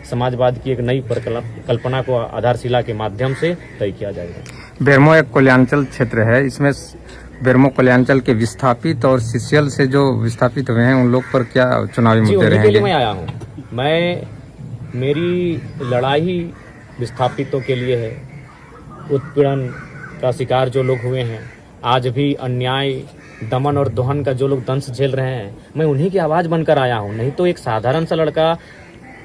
समाजवाद की एक नई कल्पना को आधारशिला के माध्यम से तय किया जाएगा। बेरमो एक कल्याणचल क्षेत्र है, इसमें बेरमो कल्याणचल के विस्थापित और सीसीएल से जो विस्थापित हुए हैं उन लोग पर क्या चुनावी मुद्दे रहेंगे? के लिए मैं आया हूँ। मेरी लड़ाई विस्थापितों के लिए है। उत्पीड़न का शिकार जो लोग हुए हैं, आज भी अन्याय, दमन और दोहन का जो लोग दंश झेल रहे हैं, मैं उन्हीं की आवाज बनकर आया हूँ। नहीं तो एक साधारण सा लड़का,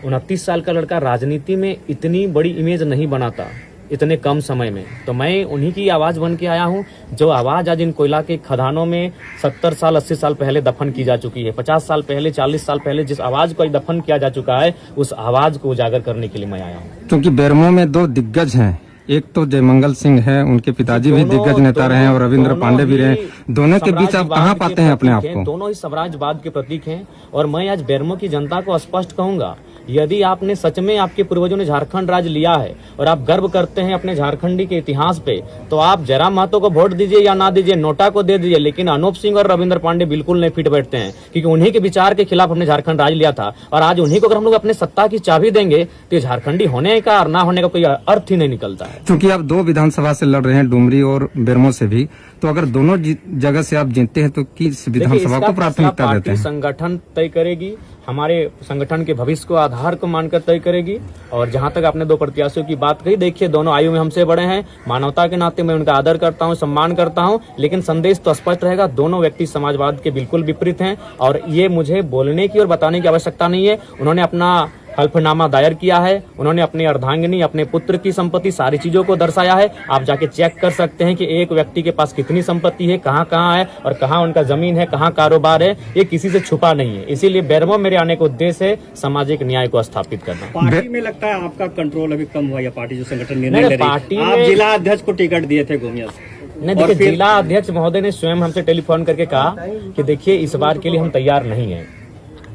29 साल का लड़का राजनीति में इतनी बड़ी इमेज नहीं बनाता इतने कम समय में। तो मैं उन्हीं की आवाज बन के आया हूँ, जो आवाज आज इन कोयला के खदानों में 70 साल 80 साल पहले दफन की जा चुकी है। 50 साल पहले 40 साल पहले जिस आवाज को दफन किया जा चुका है, उस आवाज को उजागर करने के लिए मैं आया हूँ। क्योंकि बेरमो में 2 दिग्गज हैं, एक तो जयमंगल सिंह है, उनके पिताजी भी दिग्गज नेता रहे हैं, और रविंद्र पांडे भी रहे। दोनों के बीच आप कहाँ पाते हैं अपने आप को? दोनों ही साम्राज्यवाद के प्रतीक हैं। और मैं आज बेरमो की जनता को स्पष्ट कहूंगा, यदि आपने सच में, आपके पूर्वजों ने झारखंड राज्य लिया है और आप गर्व करते हैं अपने झारखंडी के इतिहास पे, तो आप जयराम महतो को वोट दीजिए या ना दीजिए, नोटा को दे दीजिए, लेकिन अनूप सिंह और रविंद्र पांडे बिल्कुल नहीं फिट बैठते हैं, क्योंकि उन्हीं के विचार के खिलाफ हमने झारखंड राज्य लिया था। और आज उन्हीं को अगर हम लोग अपने सत्ता की चाबी देंगे तो झारखंडी होने का और ना होने का कोई अर्थ ही नहीं निकलता है। क्योंकि आप 2 विधानसभा से लड़ रहे हैं, डुमरी और बेरमो से भी, तो अगर दोनों जगह से आप जीतते हैं तो किस विधानसभा को प्राथमिकता देते हैं? संगठन तय करेगी, हमारे संगठन के भविष्य को आधार को मानकर तय करेगी। और जहां तक आपने 2 प्रत्याशियों की बात कही, देखिए दोनों आयु में हमसे बड़े हैं, मानवता के नाते मैं उनका आदर करता हूं, सम्मान करता हूं, लेकिन संदेश तो स्पष्ट रहेगा, दोनों व्यक्ति समाजवाद के बिल्कुल विपरीत हैं। और ये मुझे बोलने की और बताने की आवश्यकता नहीं है। उन्होंने अपना हल्फनामा दायर किया है, उन्होंने अपनी अर्धांगिनी, अपने पुत्र की संपत्ति, सारी चीजों को दर्शाया है। आप जाके चेक कर सकते हैं कि एक व्यक्ति के पास कितनी संपत्ति है, कहाँ कहाँ है और कहाँ उनका जमीन है, कहाँ कारोबार है, ये किसी से छुपा नहीं है। इसीलिए बेरमो मेरे आने का उद्देश्य है सामाजिक न्याय को स्थापित करना। पार्टी में लगता है आपका कंट्रोल अभी कम हुआ, या पार्टी जो संगठन निर्णय ले रही है, आप जिला अध्यक्ष को टिकट दिए थे गोमिया से। नहीं, देखिए जिला अध्यक्ष महोदय ने स्वयं हमसे टेलीफोन करके कहा कि देखिए इस बार के लिए हम तैयार नहीं है,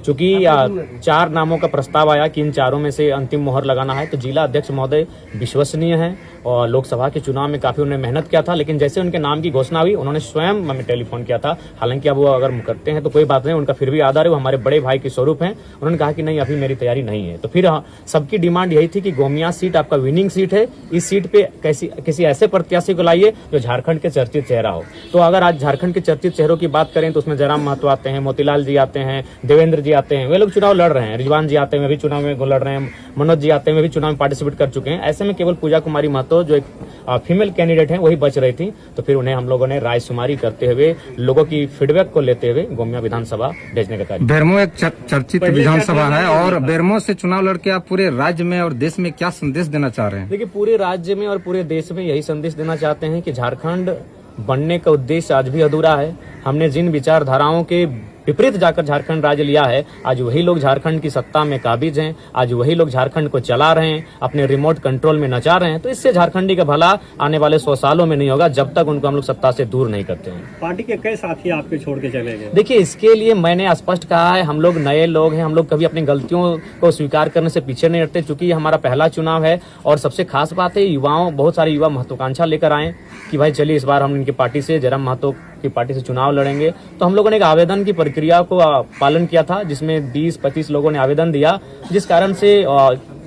चूंकि 4 नामों का प्रस्ताव आया कि इन 4 में से अंतिम मोहर लगाना है। तो जिला अध्यक्ष महोदय विश्वसनीय हैं और लोकसभा के चुनाव में काफी उन्होंने मेहनत किया था, लेकिन जैसे उनके नाम की घोषणा हुई उन्होंने स्वयं हमें टेलीफोन किया था। हालांकि अब वो अगर करते हैं तो कोई बात नहीं, उनका फिर भी आदर है, वो हमारे बड़े भाई के स्वरूप हैं। उन्होंने कहा कि नहीं, अभी मेरी तैयारी नहीं है। तो फिर सबकी डिमांड यही थी कि गोमिया सीट आपका विनिंग सीट है, इस सीट पे किसी ऐसे प्रत्याशी को लाइए जो झारखंड के चर्चित चेहरा हो। तो अगर आज झारखंड के चर्चित चेहरों की बात करें तो उसमें जयराम महतो आते हैं, मोतीलाल जी आते हैं, देवेंद्र जी आते हैं, वे लोग चुनाव लड़ रहे हैं। रिजवान जी आते हैं, वे भी चुनाव में लड़ रहे हैं। मनोज जी आते हैं, वे भी चुनाव में पार्टिसिपेट कर चुके हैं। ऐसे में केवल पूजा कुमारी महतो जो एक फीमेल कैंडिडेट हैं वही बच रही थी। तो फिर उन्हें हम लोगों ने रायशुमारी करते हुए, लोगों की फीडबैक को लेते हुए गोमिया विधानसभा भेजने का कार्य। बेरमो एक चर्चित विधानसभा है, और बेरमो से चुनाव लड़के आप पूरे राज्य में और देश में क्या संदेश देना चाह रहे हैं? देखिए, पूरे राज्य में और पूरे देश में यही संदेश देना चाहते हैं कि झारखंड बनने का उद्देश्य आज भी अधूरा है। हमने जिन विचारधाराओं के विपरीत जाकर झारखंड राज्य लिया है, आज वही लोग झारखंड की सत्ता में काबिज हैं, आज वही लोग झारखंड को चला रहे हैं, अपने रिमोट कंट्रोल में नचा रहे हैं। तो इससे झारखंडी का भला आने वाले 100 सालों में नहीं होगा, जब तक उनको हम लोग सत्ता से दूर नहीं करते हैं। पार्टी के कई साथी आपके छोड़ के चले गए। देखिए, इसके लिए मैंने स्पष्ट कहा है, हम लोग नए लोग हैं, हम लोग कभी अपनी गलतियों को स्वीकार करने से पीछे नहीं हटते। चूंकि ये हमारा पहला चुनाव है और सबसे खास बात है, बहुत सारे युवा महत्वाकांक्षा लेकर आए कि भाई चलिए इस बार हम इनकी पार्टी से, जयराम महतो की पार्टी से चुनाव लड़ेंगे। तो हम लोगों ने एक आवेदन की प्रक्रिया को पालन किया था, जिसमें 20-25 लोगों ने आवेदन दिया, जिस कारण से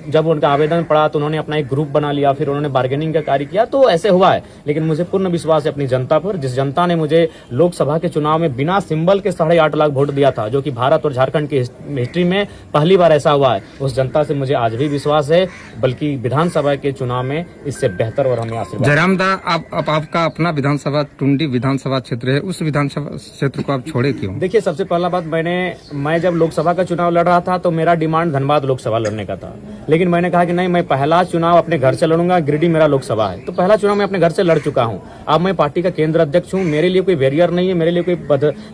जब उनका आवेदन पड़ा तो उन्होंने अपना एक ग्रुप बना लिया, फिर उन्होंने बार्गेनिंग का कार्य किया। तो ऐसे हुआ है, लेकिन मुझे पूर्ण विश्वास है अपनी जनता पर, जिस जनता ने मुझे लोकसभा के चुनाव में बिना सिंबल के 8.5 लाख वोट दिया था, जो कि भारत और झारखंड की हिस्ट्री में पहली बार ऐसा हुआ है। उस जनता से मुझे आज भी विश्वास है, बल्कि विधानसभा के चुनाव में इससे बेहतर और हमें आशीर्वाद। जयराम दा, आपका अपना विधानसभा टुंडी विधानसभा क्षेत्र है, उस विधानसभा क्षेत्र को आप छोड़े क्यों? देखिए, सबसे पहला बात, मैं जब लोकसभा का चुनाव लड़ रहा था तो मेरा डिमांड धनबाद लोकसभा लड़ने का था, लेकिन मैंने कहा कि नहीं, मैं पहला चुनाव अपने घर से लड़ूंगा, गिरिडीह मेरा लोकसभा है। तो पहला चुनाव मैं अपने घर से लड़ चुका हूं। अब मैं पार्टी का केंद्र अध्यक्ष हूं, मेरे लिए कोई बैरियर नहीं है, मेरे लिए कोई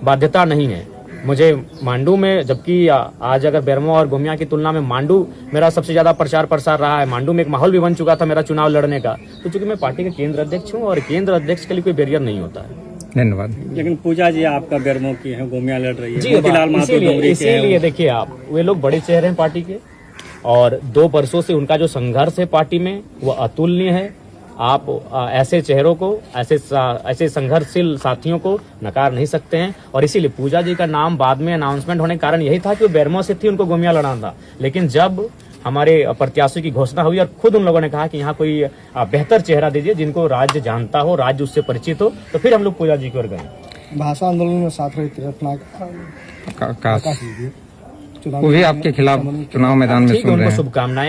बाध्यता नहीं है। मुझे मांडू में, जबकि आज अगर बेरमो और गोमिया की तुलना में मांडू मेरा सबसे ज्यादा प्रचार प्रसार रहा है, मांडू में एक माहौल भी बन चुका था मेरा चुनाव लड़ने का। तो चूंकि मैं पार्टी का केंद्र अध्यक्ष हूँ और केंद्र अध्यक्ष के लिए कोई बैरियर नहीं होता है। धन्यवाद। लेकिन पूजा जी आपका बेरमो की है, गोमिया लड़ रही है, इसीलिए देखिए आप, वे लोग बड़े चेहरे हैं पार्टी के, और 2 वर्षों से उनका जो संघर्ष है पार्टी में वो अतुलनीय है। आप ऐसे चेहरों को, ऐसे संघर्षशील साथियों को नकार नहीं सकते हैं। और इसीलिए पूजा जी का नाम बाद में अनाउंसमेंट होने का कारण यही था कि वो बेरमो से थी, उनको गोमिया लड़ाना था। लेकिन जब हमारे प्रत्याशी की घोषणा हुई और खुद उन लोगों ने कहा कि यहाँ कोई बेहतर चेहरा दीजिए जिनको राज्य जानता हो, राज्य उससे परिचित हो। तो फिर हम लोग पूजा जी की ओर गए। भाषा आंदोलन में साथ रहे रत्नाकर वो भी आपके खिलाफ चुनाव मैदान में ठीक है, सुन रहे उनको हैं। शुभकामनाएं।